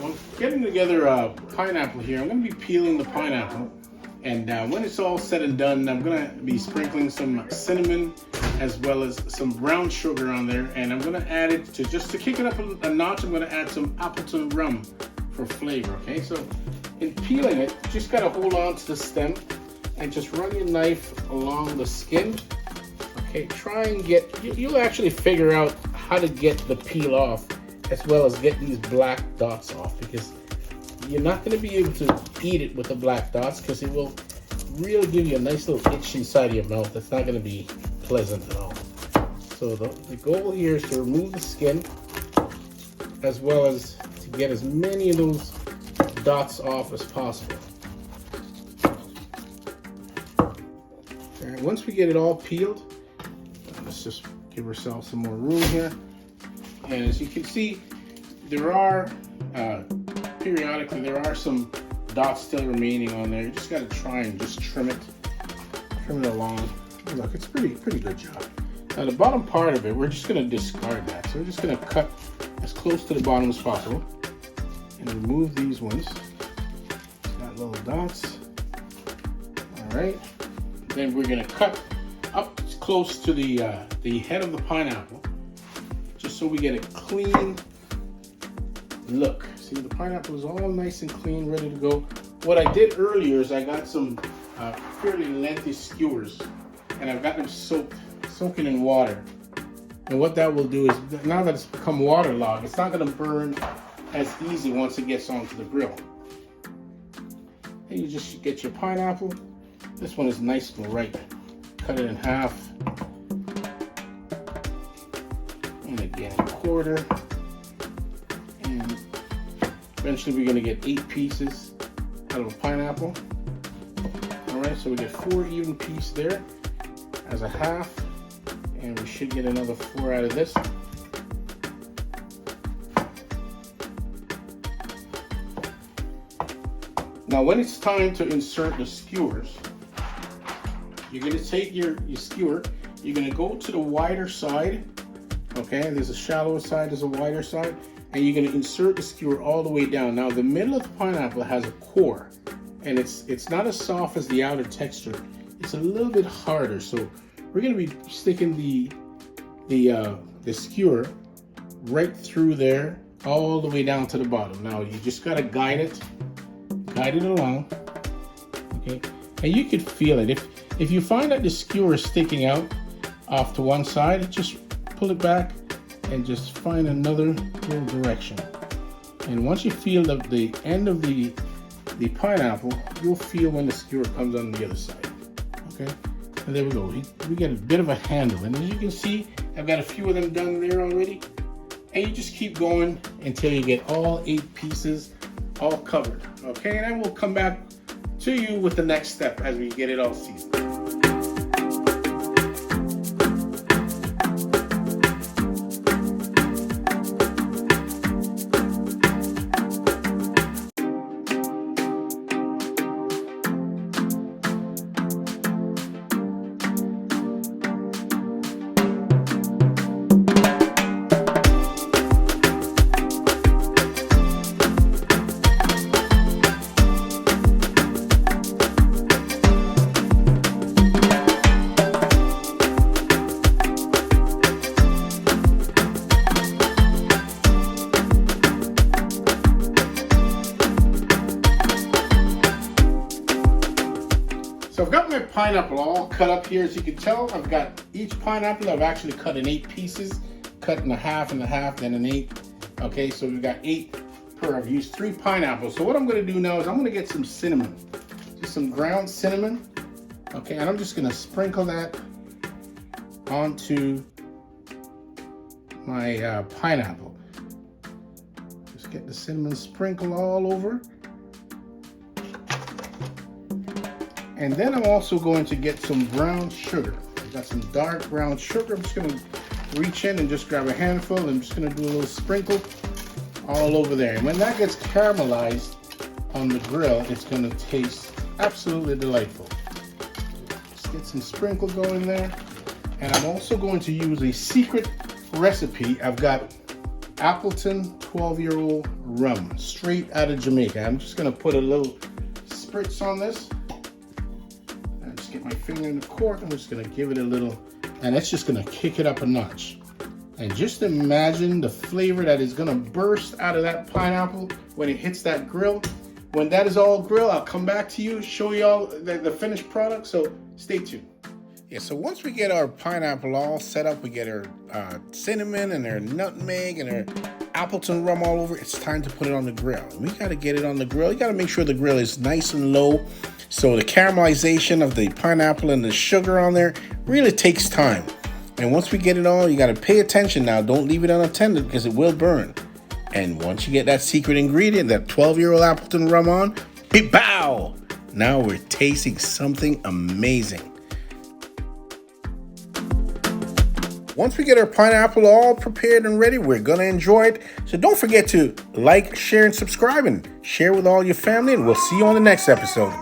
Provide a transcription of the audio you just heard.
Well, getting together a pineapple here. I'm going to be peeling the pineapple, and when it's all said and done, I'm going to be sprinkling some cinnamon as well as some brown sugar on there, and I'm going to add it to just to kick it up a notch. I'm going to add some Appleton rum for flavor. Okay, so in peeling it, you just got to hold on to the stem and just run your knife along the skin. Okay, try and get, you'll actually figure out how to get the peel off as well as get these black dots off, because you're not going to be able to eat it with the black dots because it will really give you a nice little itch inside of your mouth. That's not going to be pleasant at all. So the goal here is to remove the skin as well as to get as many of those dots off as possible. And once we get it all peeled, let's just give ourselves some more room here. And as you can see, there are periodically there are some dots still remaining on there. You just got to try and just trim it along. Look, it's pretty good job. Now the bottom part of it, we're just going to discard that. So we're just going to cut as close to the bottom as possible and remove these ones. Got little dots. All right. Then we're going to cut up close to the head of the pineapple, just so we get a clean look. See, the pineapple is all nice and clean, ready to go. What I did earlier is I got some fairly lengthy skewers, and I've got them soaking in water. And what that will do is, now that it's become waterlogged, it's not going to burn as easy once it gets onto the grill. And you just get your pineapple. This one is nice and ripe. Cut it in half. And again, a quarter. And eventually we're going to get 8 pieces out of a pineapple. Alright, so we get 4 even pieces there as a half. And we should get another 4 out of this. Now when it's time to insert the skewers, you're going to take your skewer, you're going to go to the wider side, okay? There's a shallower side, there's a wider side, and you're going to insert the skewer all the way down. Now the middle of the pineapple has a core, and it's not as soft as the outer texture. It's a little bit harder, so we're going to be sticking the skewer right through there, all the way down to the bottom. Now you just got to guide it along, okay? And you could feel it. If you find that the skewer is sticking out off to one side, just pull it back and just find another little direction. And once you feel the end of the pineapple, you'll feel when the skewer comes on the other side. Okay, and there we go. We get a bit of a handle, and as you can see, I've got a few of them done there already. And you just keep going until you get all 8 pieces all covered. Okay, and then we'll come back to you with the next step as we get it all seasoned. So I've got my pineapple all cut up here. As you can tell, I've got each pineapple I've actually cut in 8 pieces, cut in a half and a half, then an 8. Okay, so we've got 8 per. I've used 3 pineapples. So what I'm going to do now is I'm going to get some cinnamon, just some ground cinnamon. Okay, and I'm just going to sprinkle that onto my pineapple. Just get the cinnamon sprinkle all over. And then I'm also going to get some brown sugar. I've got some dark brown sugar. I'm just going to reach in and just grab a handful. I'm just going to do a little sprinkle all over there. And when that gets caramelized on the grill, it's going to taste absolutely delightful. Just get some sprinkle going there. And I'm also going to use a secret recipe. I've got Appleton 12-year-old rum, straight out of Jamaica. I'm just gonna put a little spritz on this. And just get my finger in the cork. I'm just gonna give it a little, and it's just gonna kick it up a notch. And just imagine the flavor that is gonna burst out of that pineapple when it hits that grill. When that is all grilled, I'll come back to you, show you all the finished product, so stay tuned. Yeah, so once we get our pineapple all set up, we get our cinnamon and our nutmeg and our Appleton rum all over, it's time to put it on the grill. And we gotta get it on the grill. You gotta make sure the grill is nice and low, so the caramelization of the pineapple and the sugar on there really takes time. And once we get it on, you gotta pay attention now. Don't leave it unattended because it will burn. And once you get that secret ingredient, that 12-year-old Appleton rum on, bow! Now we're tasting something amazing. Once we get our pineapple all prepared and ready, we're gonna enjoy it. So don't forget to like, share, and subscribe, and share with all your family, and we'll see you on the next episode.